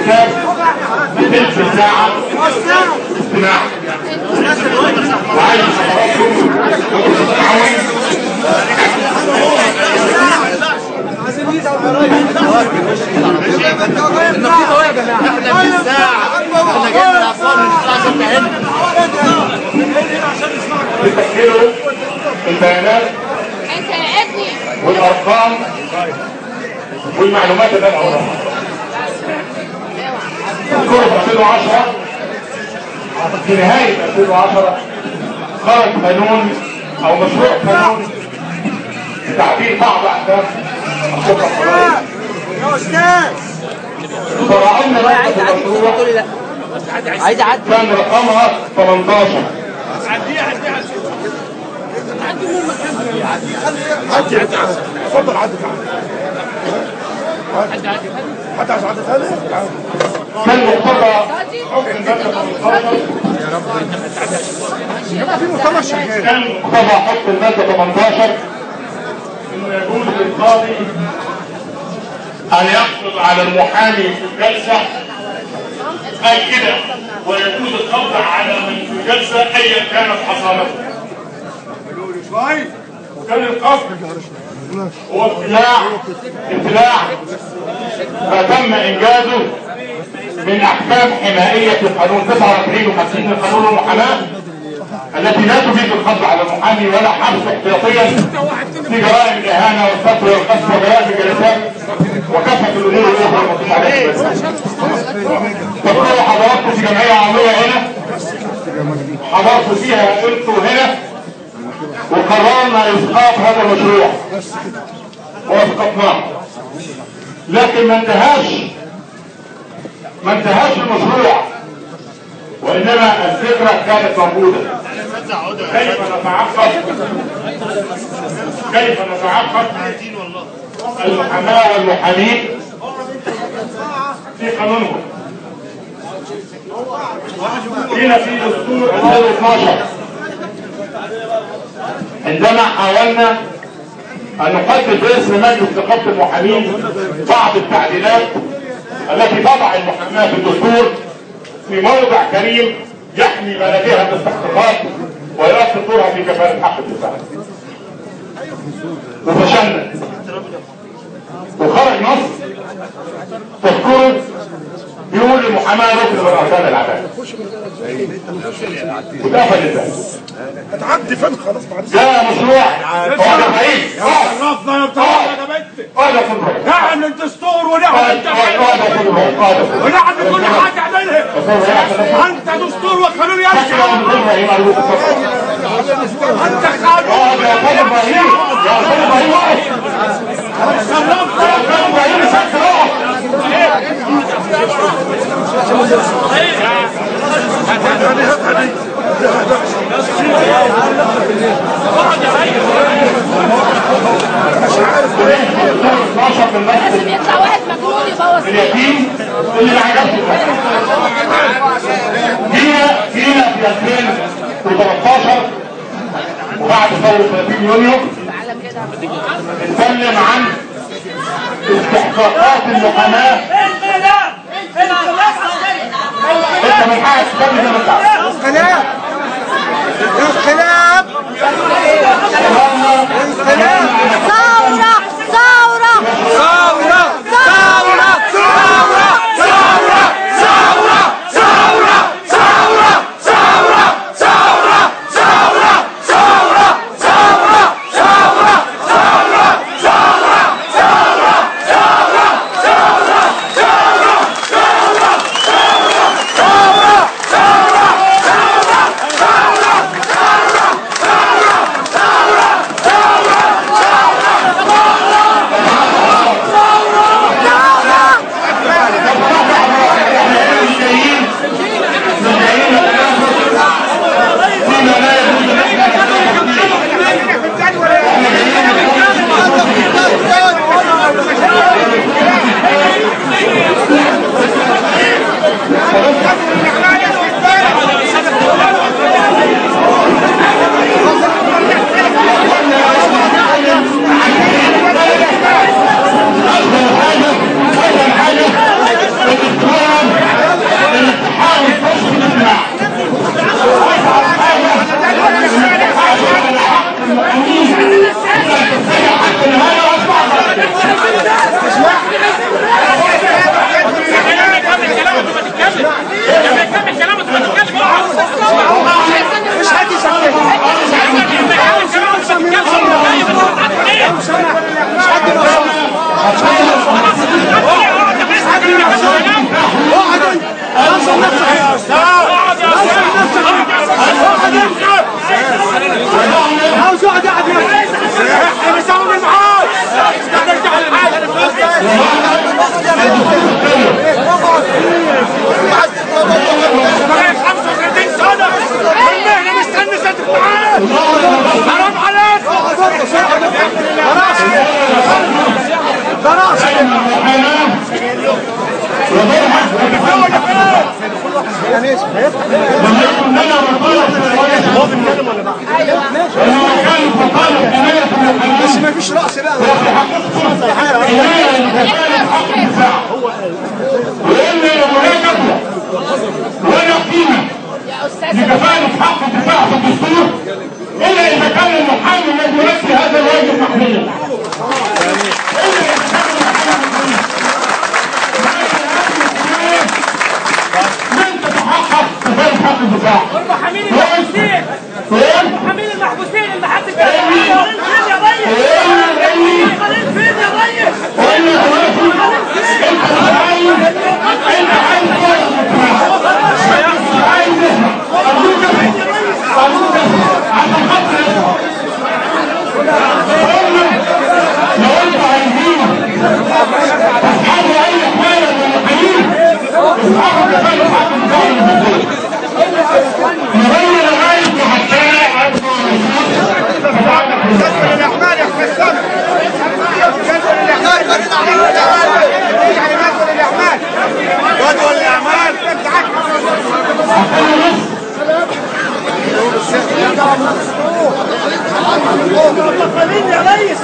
حساب تلت ساعة استماع. وعايز النقيضة يا جماعة احنا في الساعة احنا جايين من الأطفال من الساعة 6 هنا بتسجلوا البيانات والأرقام والمعلومات اللي أنا هقولها. اذكروا في 2010 في نهاية 2010 خرج قانون أو مشروع قانون لتعديل بعض أحكام الشرطة القضائية. يا أستاذ فراعينا نقطة المشروع كان رقمها 18. اتفضل عدي حتى عايز عدي ثاني كان مقتضى حكم المادة 18 يبقى في مؤتمر شغال. كان مقتضى حكم المادة 18 إنه يجوز للقاضي أن يقبض على المحامي في الجلسة قال كده، ويجوز القبض على من في الجلسة أيا كانت حصانته. وكان القصد هو ابتلاع ما تم إنجازه من أحكام حمائية في قانون 49 و50 من قانون المحاماة التي لا تجيز القبض على المحامي ولا حبس احتياطيا في جرائم الإهانة والقتل والقذف وبيان الجلسات وكافة الأمور الأخرى المطلوب عليها. تقولوا حضراتكم في جمعية عمومية هنا حضرتوا فيها انتوا هنا وقررنا إسقاط هذا المشروع واسقطناه، لكن ما انتهاش المشروع، وإنما الفكرة كانت موجودة. كيف نتعقد المحاماة والمحامين في قانونهم. هنا في دستور 2012 عندما حاولنا أن نقدم باسم مجلس نقابة المحامين بعض التعديلات التي تضع المحاماة في الدستور في موضع كريم يحمي ما لديها من استحقاقات ويؤثر دورها في كفاءة حق الدفاع. وفشلنا وخرج نص تذكره بيقول المحاماة ركن من أركان العدالة واتقفل الباب. هتعدي فين خلاص بعد جاء مشروع اقعد يا رئيس عرفنا يا بتاع يا بنتي اقعد يا فندم نعم الدستور ونعم التحرير اقعد يا فندم ونعم كل حاجه اعملها انت دستور وقانون يمشي انت قانون اقعد يا فندم ابراهيم يا فندم ابراهيم لازم يطلع واحد مجنون يبوظ اليتيم اللي ما عجبش جينا في 2013 وبعد ثورة 30 يونيو نتكلم عن استحقاقات المحاماة. انت من حقك تتكلم زي ما انت عايز. انقلاب عاوز اقعد قاعد احنا بنسوي المعاد ترجع الحاج 35 سنه المهنه مستني ست معاد حرام عليك خلاص بس ما فيش رأس بقى ولا قيمة لكفاءة حق الدفاع في الدستور إلا إذا كان المحامي الذي يؤدي هذا الواجب محميا. من تتحقق كفاءة حق الدفاع؟ المحامين المحبوسين المحامين المحبوسين اللي حد فين يا ريس فين يا ريس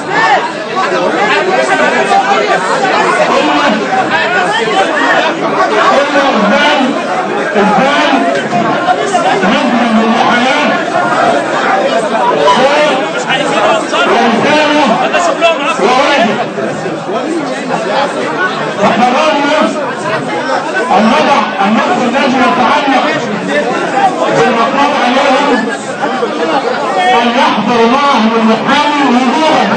النص الذي يتعلق بالمطلوب عليهم أن يحضر معهم المحامي وجوها